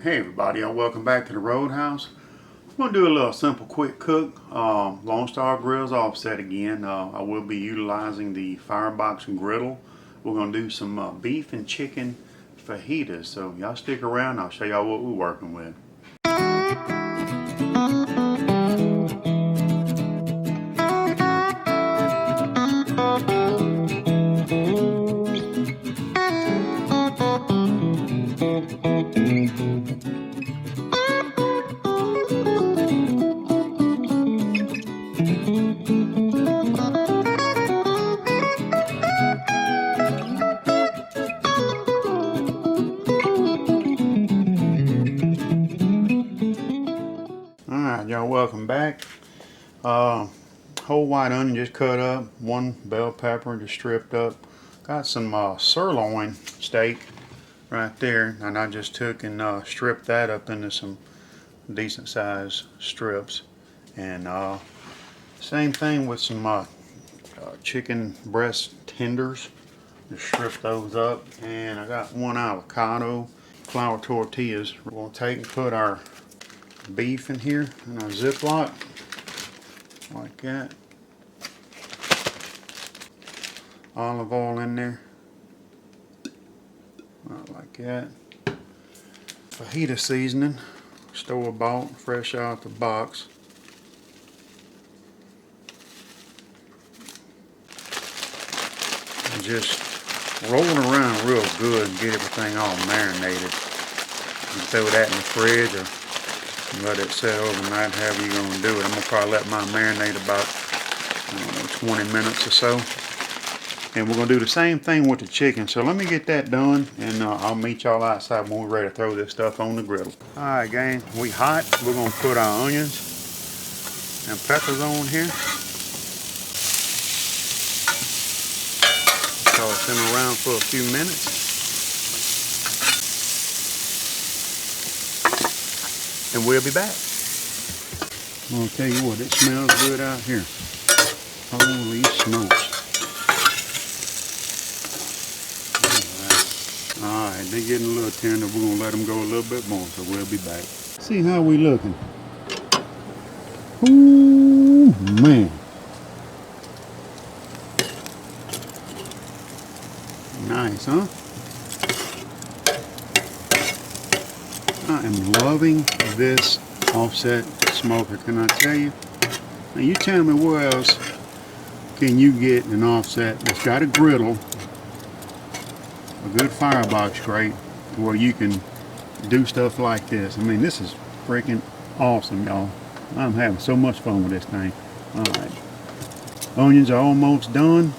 Hey everybody, welcome back to the Roadhouse. I'm going to do a little simple quick cook. Lone Star Grill's offset again. I will be utilizing the Firebox Griddle. We're going to do some beef and chicken fajitas. So y'all stick around, I'll show y'all what we're working with. Alright, y'all, welcome back. Whole white onion just cut up, one bell pepper just stripped up. Got some sirloin steak right there, and I just took and stripped that up into some decent sized strips. And same thing with some chicken breast tenders. Just strip those up. And I got one avocado, flour tortillas. We're going to take and put our beef in here in our Ziploc like that. Olive oil in there like that. Fajita seasoning, store-bought, fresh out the box. And just roll it around real good and get everything all marinated. You can throw that in the fridge or let it set overnight, however you're going to do it. I'm going to probably let mine marinate about 20 minutes or so. And we're going to do the same thing with the chicken. So let me get that done, and I'll meet y'all outside when we're ready to throw this stuff on the griddle. Alright gang, we hot. We're going to put our onions and peppers on here. Toss them around for a few minutes. And we'll be back. I'm gonna tell you what, it smells good out here. Holy smokes. Alright, they're getting a little tender. We're gonna let them go a little bit more, so we'll be back. See how we looking. Ooh, man. Nice, huh? I am loving this offset smoker, can I tell you? Now you tell me where else can you get an offset that's got a griddle, a good firebox grate, where you can do stuff like this. I mean, this is freaking awesome, y'all. I'm having so much fun with this thing. Alright. Onions are almost done.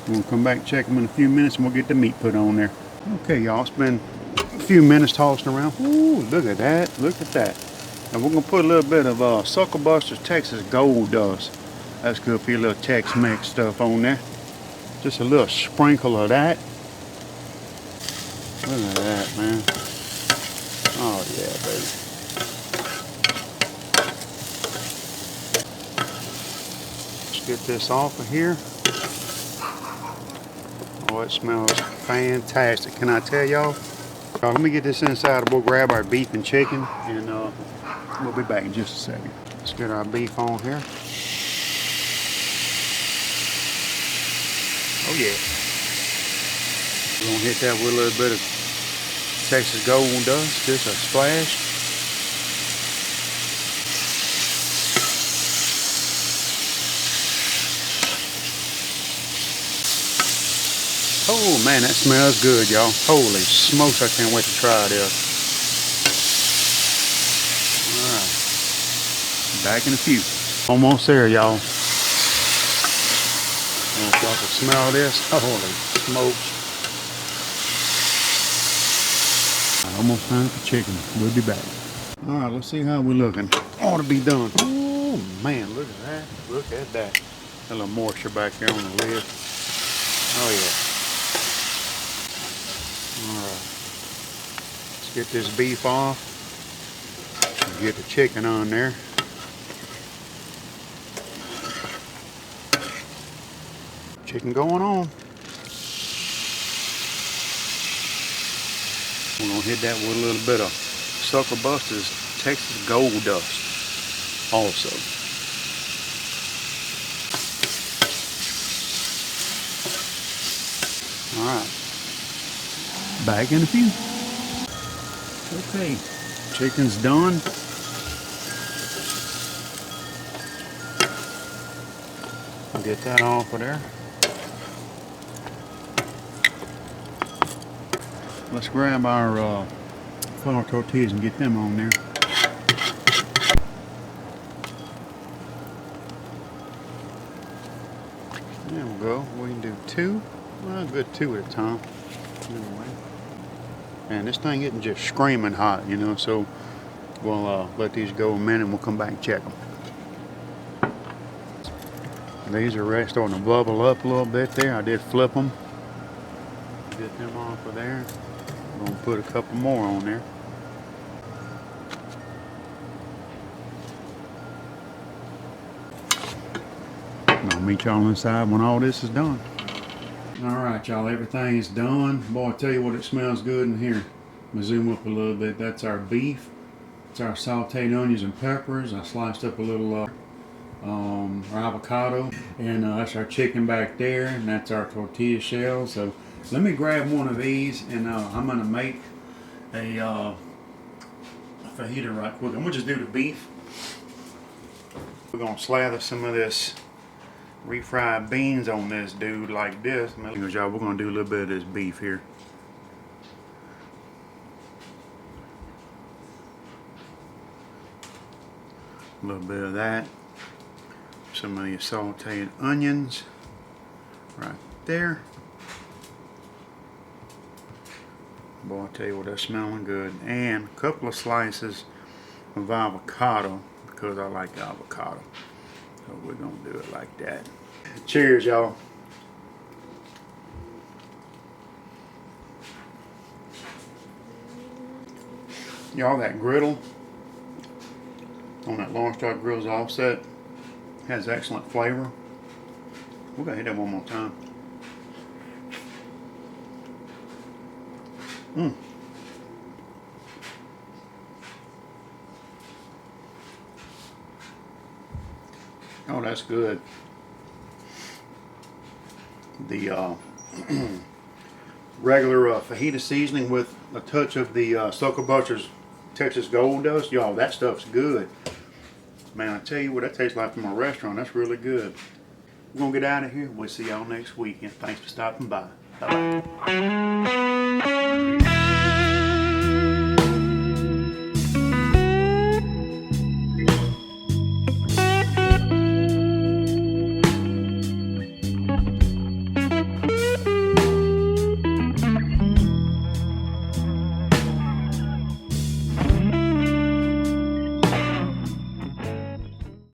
We'll come back and check them in a few minutes and we'll get the meat put on there. Okay, y'all, it's been a few minutes tossing around. Ooh, look at that. Look at that. And we're going to put a little bit of SuckleBusters Texas Gold Dust. That's good for your little Tex-Mex stuff on there. Just a little sprinkle of that. Look at that, man. Oh, yeah, baby. Let's get this off of here. Oh, it smells fantastic. Can I tell y'all? Let me get this inside. We'll grab our beef and chicken, and we'll be back in just a second. Let's get our beef on here. Oh yeah. We're gonna hit that with a little bit of Texas Gold Dust, just a splash. Oh man, that smells good, y'all. Holy smokes, I can't wait to try this. Alright. Back in a few. Almost there, y'all. Y'all can smell this. Holy smokes. Almost time for chicken. We'll be back. Alright, let's see how we're looking. Ought to be done. Oh man, look at that. Look at that. A little moisture back there on the lid. Oh yeah. Alright, let's get this beef off and get the chicken on there. Chicken going on. We're going to hit that with a little bit of SuckleBusters Texas Gold Dust also. Alright, back in a few. Okay, chicken's done. I'll get that off of there. Let's grab our flour tortillas and get them on there. There we go. We can do two. Well, good two at a time. Anyway. And this thing isn't just screaming hot, you know, so we'll let these go a minute and we'll come back and check them. These are starting to bubble up a little bit there. I did flip them. Get them off of there. I'm going to put a couple more on there. I'll meet y'all inside when all this is done. Alright y'all, everything is done. Boy, I tell you what, it smells good in here. I'm going to zoom up a little bit. That's our beef. It's our sauteed onions and peppers. I sliced up a little our avocado. And that's our chicken back there. And that's our tortilla shell. So let me grab one of these and I'm going to make a fajita right quick. I'm going to just do the beef. We're going to slather some of this refried beans on this dude like this. Y'all, we're going to do a little bit of this beef here. A little bit of that. Some of these sauteed onions right there. Boy, I tell you what, that's smelling good. And a couple of slices of avocado because I like avocado. So we're going to do it like that. Cheers, y'all. Y'all, that griddle on that Long Strike Grill's offset has excellent flavor. We're going to hit that one more time. Oh, that's good. The regular fajita seasoning with a touch of the SuckleBusters Texas Gold Dust. Y'all, that stuff's good. Man, I tell you what, that tastes like from a restaurant. That's really good. We're going to get out of here. We'll see y'all next weekend. Thanks for stopping by. Bye-bye.